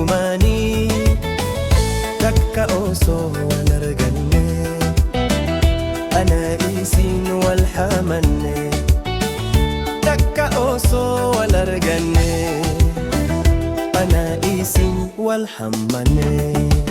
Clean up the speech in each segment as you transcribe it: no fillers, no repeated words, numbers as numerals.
dugumani takka osoo wal arganne ana isin wal hamanne takka osoo wal arganne ana isin wal hamanne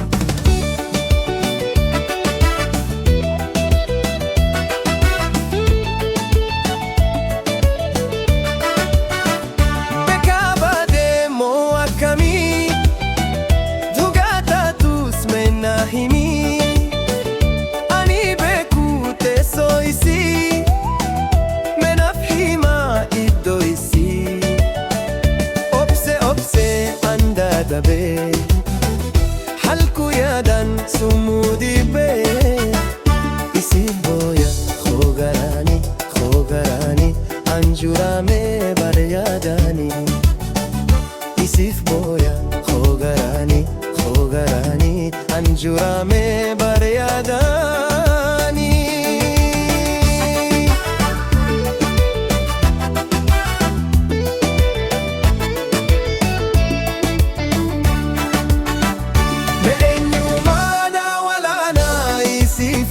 halku yaadan sumudi be isif boya khogarani anjurame baryadani isif boya khogarani anjurame baryadani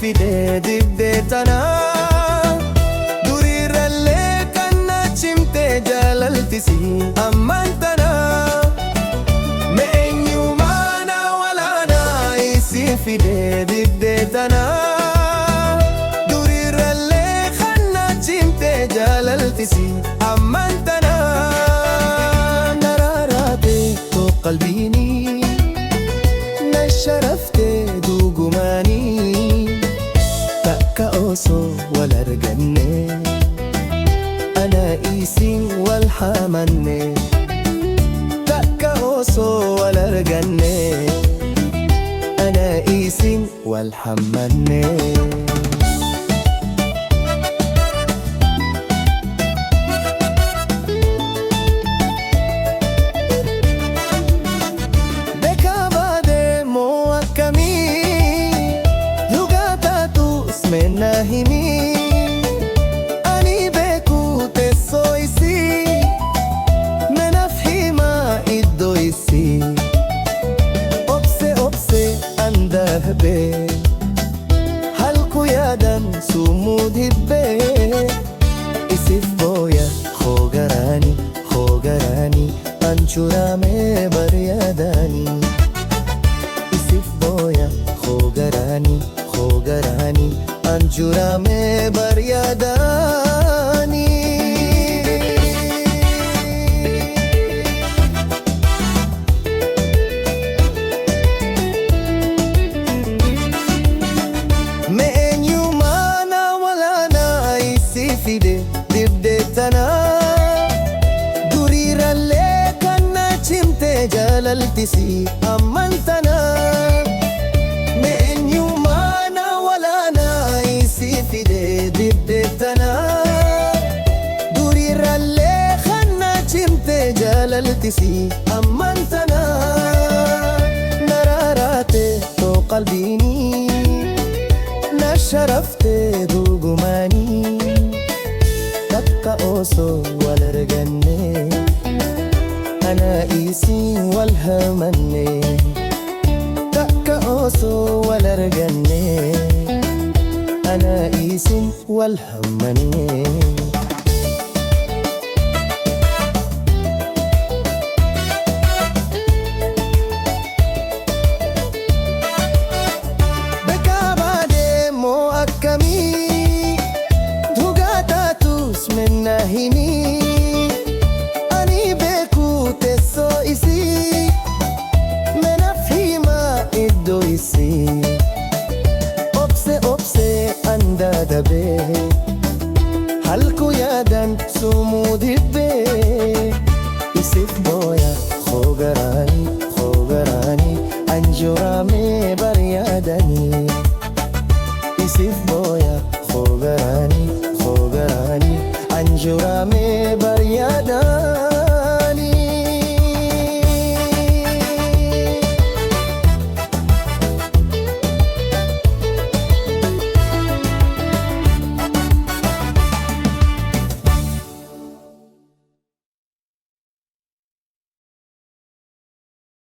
fide dibdetana durirralle kanna chimte jalaltisi ammantana meenyumana walana isi fide dibdetana durirralle kanna chimte jalaltisi ammantana nararate to qalbini nasharafte dugumani osoo wal arganne ana isin wal hamanne takka osoo wal arganne ana isin wal hamanne menahimi ani beku tesoisi menafhima iddoisi obse andahbe halku yadan sumudhibbe isif boya khogarani anchurame baryadani isif boya khogarani anjurame baryadani meenyumana walana isi fide dibdetana durirralle kanna chimte jalaltisi ammantana dibdetana durirralle khanna chimte jalaltisi ammantana nararate to qalbini nasharafte dugumani takka osoo wal arganne ana isin wal hamanne takka osoo wal arganne أنا إيسن والهمني